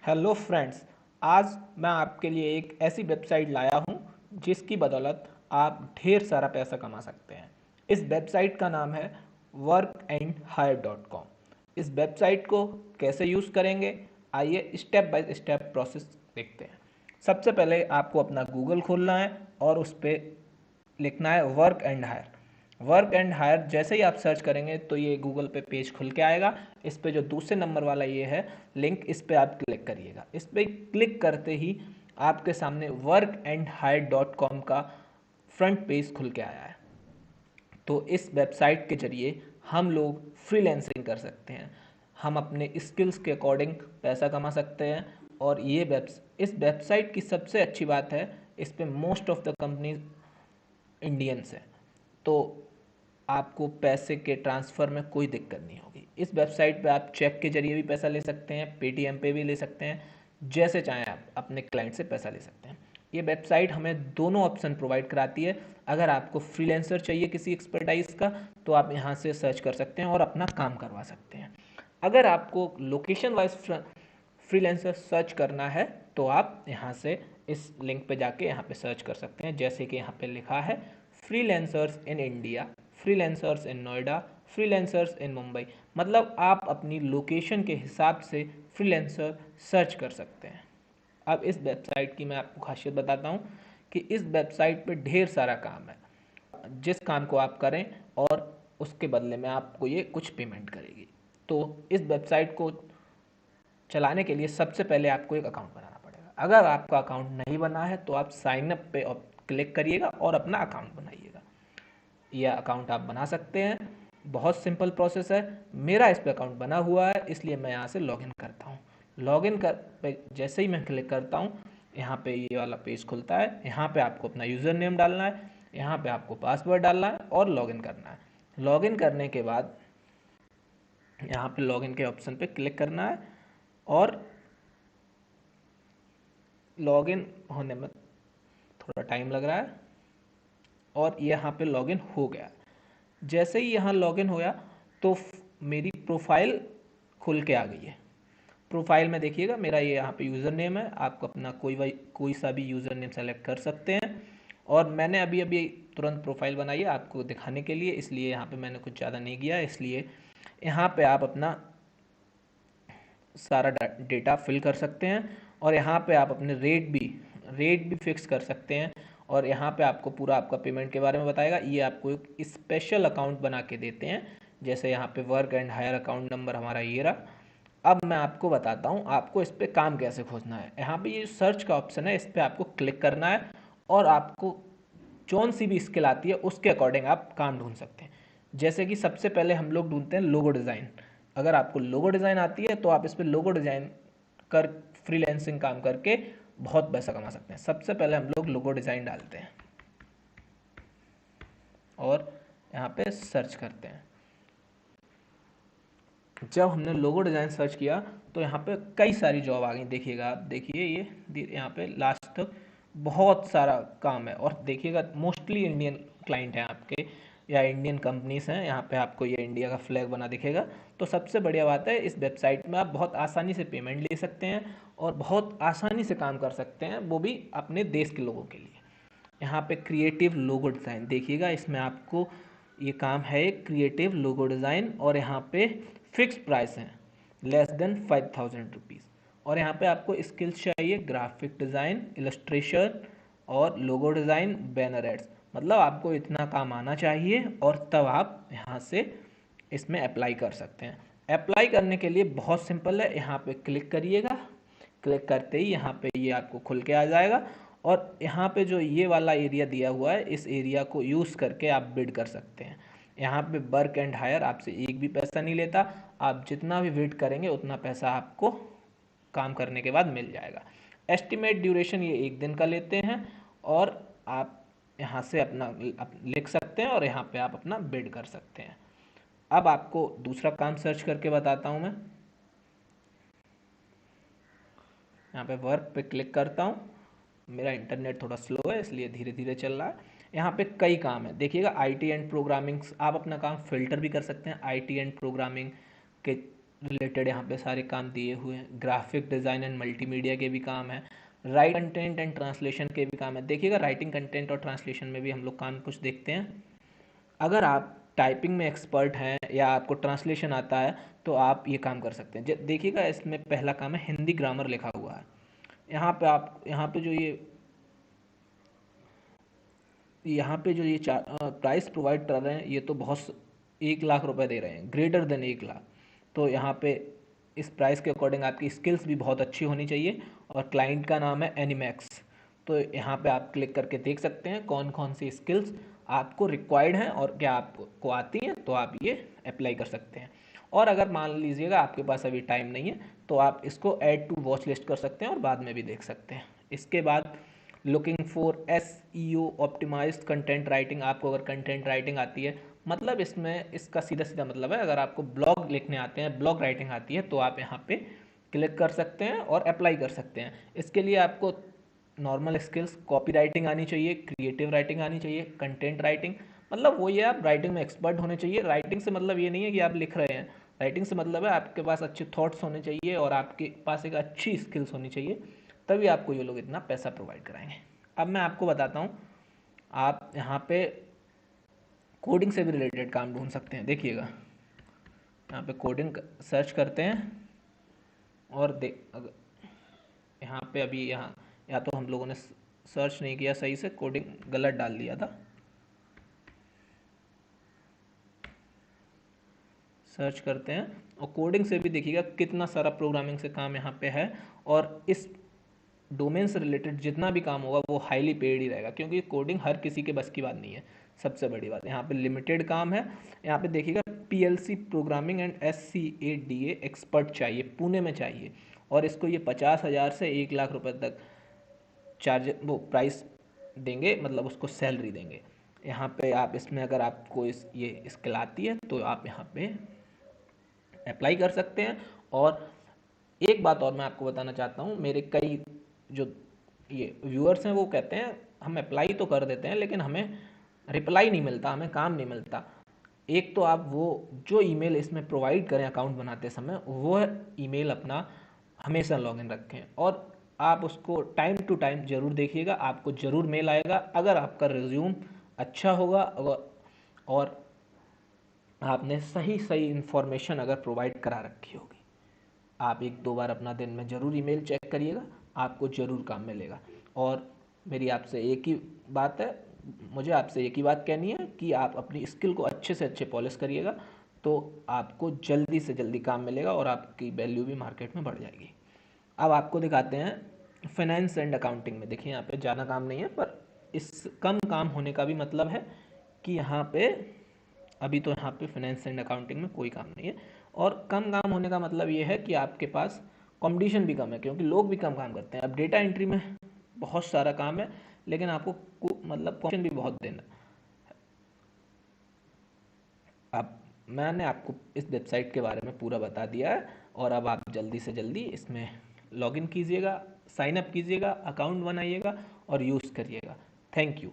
Hello friends. आज मैं आपके लिए एक ऐसी वेबसाइट लाया हूं जिसकी बदौलत आप ढेर सारा पैसा कमा सकते हैं। इस वेबसाइट का नाम है workandhire.com। इस वेबसाइट को कैसे यूज़ करेंगे, आइए स्टेप बाय स्टेप प्रोसेस देखते हैं। सबसे पहले आपको अपना गूगल खोलना है और उस पर लिखना है work and hire. Work and hire जैसे ही आप सर्च करेंगे तो ये गूगल पे पेज खुल के आएगा। इस पे जो दूसरे नंबर वाला ये है लिंक, इस पे आप क्लिक करिएगा। इस पे क्लिक करते ही आपके सामने workandhire.com का फ्रंट पेज खुल के आया है। तो इस वेबसाइट के जरिए हम लोग फ्रीलैंसिंग कर सकते हैं, हम अपने स्किल्स के अकॉर्डिंग पैसा कमा सकते हैं। और इस वेबसाइट की सबसे अच्छी बात है, इस पे most of the companies Indians है, तो आपको पैसे के ट्रांसफ़र में कोई दिक्कत नहीं होगी। इस वेबसाइट पे आप चेक के जरिए भी पैसा ले सकते हैं, पेटीएम पे भी ले सकते हैं, जैसे चाहें आप अपने क्लाइंट से पैसा ले सकते हैं। ये वेबसाइट हमें दोनों ऑप्शन प्रोवाइड कराती है। अगर आपको फ्रीलांसर चाहिए किसी एक्सपर्टाइज का तो आप यहाँ से सर्च कर सकते हैं और अपना काम करवा सकते हैं। अगर आपको लोकेशन वाइज फ्रीलांसर सर्च करना है तो आप यहाँ से इस लिंक पे जाके यहाँ पे सर्च कर सकते हैं। जैसे कि यहाँ पे लिखा है freelancers in India, freelancers in Noida, freelancers in Mumbai. मतलब आप अपनी लोकेशन के हिसाब से फ्रीलांसर सर्च कर सकते हैं। अब इस वेबसाइट की मैं आपको खासियत बताता हूँ कि इस वेबसाइट पे ढेर सारा काम है। जिस काम को आप करें और उसके बदले में आपको ये कुछ पेमेंट करेगी। तो इस वेबसाइट को चलाने के लिए सबसे पहले आपको एक अकाउंट बनाना पड़ेगा। अगर आपका अकाउंट नहीं बना है तो आप साइन अप पे क्लिक करिएगा और अपना अकाउंट बनाइएगा। यह अकाउंट आप बना सकते हैं, बहुत सिंपल प्रोसेस है। मेरा इस पे अकाउंट बना हुआ है, इसलिए मैं यहाँ से लॉगिन करता हूँ। लॉगिन कर पे जैसे ही मैं क्लिक करता हूँ, यहाँ पे ये वाला पेज खुलता है। यहाँ पे आपको अपना यूज़र नेम डालना है, यहाँ पे आपको पासवर्ड डालना है और लॉगिन करना है। लॉगिन करने के बाद यहाँ पे लॉगिन के ऑप्शन पे क्लिक करना है और लॉगिन होने में थोड़ा टाइम लग रहा है और यहाँ पे लॉगिन हो गया। जैसे ही यहाँ लॉगिन होया तो मेरी प्रोफाइल खुल के आ गई है। प्रोफाइल में देखिएगा मेरा ये यहाँ पे यूज़र नेम है। आपको अपना कोई सा भी यूज़र नेम सेलेक्ट कर सकते हैं। और मैंने अभी अभी तुरंत प्रोफाइल बनाई है आपको दिखाने के लिए, इसलिए यहाँ पे मैंने कुछ ज़्यादा नहीं किया। इसलिए यहाँ पे आप अपना सारा डेटा फिल कर सकते हैं और यहाँ पे आप अपने रेट भी फिक्स कर सकते हैं। और यहाँ पे आपको पूरा आपका पेमेंट के बारे में बताएगा। ये आपको एक स्पेशल अकाउंट बना के देते हैं। जैसे यहाँ पे work and hire account number हमारा ये रहा। अब मैं आपको बताता हूँ आपको इस पर काम कैसे खोजना है। यहाँ पे ये सर्च का ऑप्शन है, इस पर आपको क्लिक करना है और आपको जौन सी भी स्किल आती है उसके अकॉर्डिंग आप काम ढूंढ सकते हैं। जैसे कि सबसे पहले हम लोग ढूंढते हैं लोगो डिज़ाइन। अगर आपको लोगो डिज़ाइन आती है तो आप इस पर लोगो डिज़ाइन कर फ्रीलैंसिंग काम करके बहुत पैसा कमा सकते हैं। सबसे पहले हम लोग लोगो डिज़ाइन डालते हैं और यहाँ पे सर्च करते हैं। जब हमने लोगो डिज़ाइन सर्च किया तो यहाँ पे कई सारी जॉब आ गई। देखिएगा, आप देखिए ये यहाँ पे लास्ट तक बहुत सारा काम है। और देखिएगा मोस्टली इंडियन क्लाइंट हैं आपके या इंडियन कंपनीज हैं। यहाँ पे आपको ये इंडिया का फ्लैग बना दिखेगा। तो सबसे बढ़िया बात है, इस वेबसाइट में आप बहुत आसानी से पेमेंट ले सकते हैं और बहुत आसानी से काम कर सकते हैं, वो भी अपने देश के लोगों के लिए। यहाँ पे क्रिएटिव लोगो डिज़ाइन देखिएगा, इसमें आपको ये काम है एक क्रिएटिव लोगो डिज़ाइन। और यहाँ पे फिक्स प्राइस है less than 5,000 रुपीज़। और यहाँ पे आपको स्किल्स चाहिए ग्राफिक डिज़ाइन, इलस्ट्रेशन और लोगो डिज़ाइन, बैनर एड्स। मतलब आपको इतना काम आना चाहिए और तब आप यहाँ से इसमें अप्लाई कर सकते हैं। अप्लाई करने के लिए बहुत सिंपल है, यहाँ पे क्लिक करिएगा। क्लिक करते ही यहाँ पे ये आपको खुल के आ जाएगा और यहाँ पे जो ये वाला एरिया दिया हुआ है, इस एरिया को यूज़ करके आप बिड कर सकते हैं। यहाँ पे वर्क एंड हायर आपसे एक भी पैसा नहीं लेता। आप जितना भी बिड करेंगे उतना पैसा आपको काम करने के बाद मिल जाएगा। एस्टिमेट ड्यूरेशन ये 1 दिन का लेते हैं और आप यहाँ से अपना लिख सकते हैं और यहाँ पे आप अपना बिड कर सकते हैं। अब आपको दूसरा काम सर्च करके बताता हूँ मैं। यहाँ पे वर्क पे क्लिक करता हूँ। मेरा इंटरनेट थोड़ा स्लो है इसलिए धीरे धीरे चल रहा है। यहाँ पे कई काम है, देखिएगा आईटी एंड प्रोग्रामिंग। आप अपना काम फिल्टर भी कर सकते हैं आईटी एंड प्रोग्रामिंग के रिलेटेड यहाँ पे सारे काम दिए हुए हैं। ग्राफिक डिज़ाइन एंड मल्टीमीडिया के भी काम है। राइट कंटेंट एंड ट्रांसलेशन के भी काम है। देखिएगा राइटिंग कंटेंट और ट्रांसलेशन में भी हम लोग काम कुछ देखते हैं। अगर आप टाइपिंग में एक्सपर्ट हैं या आपको ट्रांसलेशन आता है तो आप ये काम कर सकते हैं। देखिएगा इसमें पहला काम है हिंदी ग्रामर लिखा हुआ है। यहाँ पे जो ये प्राइस प्रोवाइड कर रहे हैं, ये तो बहुत 1 लाख रुपए दे रहे हैं, ग्रेटर देन 1 लाख। तो यहाँ पे इस प्राइस के अकॉर्डिंग आपकी स्किल्स भी बहुत अच्छी होनी चाहिए। और क्लाइंट का नाम है एनिमैक्स। तो यहाँ पे आप क्लिक करके देख सकते हैं कौन कौन सी स्किल्स आपको रिक्वायर्ड हैं और क्या आपको आती हैं, तो आप ये अप्लाई कर सकते हैं। और अगर मान लीजिएगा आपके पास अभी टाइम नहीं है तो आप इसको ऐड टू वॉच लिस्ट कर सकते हैं और बाद में भी देख सकते हैं। इसके बाद looking for SEO optimized content writing. आपको अगर कंटेंट राइटिंग आती है, मतलब इसमें इसका सीधा सीधा मतलब है अगर आपको ब्लॉग लिखने आते हैं, ब्लॉग राइटिंग आती है, तो आप यहाँ पे क्लिक कर सकते हैं और अप्लाई कर सकते हैं। इसके लिए आपको नॉर्मल स्किल्स कॉपी राइटिंग आनी चाहिए, क्रिएटिव राइटिंग आनी चाहिए, कंटेंट राइटिंग, मतलब वो ये आप राइटिंग में एक्सपर्ट होने चाहिए। राइटिंग से मतलब ये नहीं है कि आप लिख रहे हैं, राइटिंग से मतलब है आपके पास अच्छे थॉट्स होने चाहिए और आपके पास एक अच्छी स्किल्स होनी चाहिए, तभी आपको ये लोग इतना पैसा प्रोवाइड कराएंगे। अब मैं आपको बताता हूँ, आप यहाँ पे कोडिंग से भी रिलेटेड काम ढूंढ सकते हैं। देखिएगा यहाँ पे कोडिंग सर्च करते हैं और यहाँ पे अभी यहाँ या तो हम लोगों ने सर्च नहीं किया सही से, कोडिंग गलत डाल दिया था। सर्च करते हैं और कोडिंग से भी देखिएगा कितना सारा प्रोग्रामिंग से काम यहाँ पे है। और इस डोमेन से रिलेटेड जितना भी काम होगा वो हाईली पेड ही रहेगा, क्योंकि कोडिंग हर किसी के बस की बात नहीं है। सबसे बड़ी बात यहाँ पे लिमिटेड काम है। यहाँ पे देखिएगा PLC programming and SCADA expert चाहिए, पुणे में चाहिए। और इसको ये 50,000 से 1 लाख रुपए तक चार्ज वो प्राइस देंगे, मतलब उसको सैलरी देंगे। यहाँ पे आप इसमें अगर आपको ये स्किल आती है तो आप यहाँ पे अप्लाई कर सकते हैं। और एक बात और मैं आपको बताना चाहता हूँ, मेरे कई जो ये व्यूअर्स हैं वो कहते हैं हम अप्लाई तो कर देते हैं लेकिन हमें रिप्लाई नहीं मिलता, हमें काम नहीं मिलता। एक तो आप वो जो ईमेल इसमें प्रोवाइड करें अकाउंट बनाते समय, वो ईमेल अपना हमेशा लॉगिन रखें और आप उसको टाइम टू टाइम ज़रूर देखिएगा, आपको ज़रूर मेल आएगा। अगर आपका रिज्यूम अच्छा होगा और आपने सही सही इन्फॉर्मेशन अगर प्रोवाइड करा रखी होगी, आप 1-2 बार अपना दिन में ज़रूर ईमेल चेक करिएगा, आपको ज़रूर काम मिलेगा। और मेरी आपसे एक ही बात है, मुझे आपसे एक ही बात कहनी है कि आप अपनी स्किल को अच्छे से अच्छे पॉलिश करिएगा, तो आपको जल्दी से जल्दी काम मिलेगा और आपकी वैल्यू भी मार्केट में बढ़ जाएगी। अब आपको दिखाते हैं फाइनेंस एंड अकाउंटिंग में। देखिए यहाँ पे ज़्यादा काम नहीं है, पर इस कम काम होने का भी मतलब है कि यहाँ पे अभी तो यहाँ पे फाइनेंस एंड अकाउंटिंग में कोई काम नहीं है। और कम काम होने का मतलब ये है कि आपके पास कंपटीशन भी कम है, क्योंकि लोग भी कम काम करते हैं। अब डेटा एंट्री में बहुत सारा काम है लेकिन आपको मतलब कंपटीशन भी बहुत देना। अब मैंने आपको इस वेबसाइट के बारे में पूरा बता दिया है और अब आप जल्दी से जल्दी इसमें लॉगिन कीजिएगा, साइन अप कीजिएगा, अकाउंट बनाइएगा और यूज़ करिएगा। Thank you.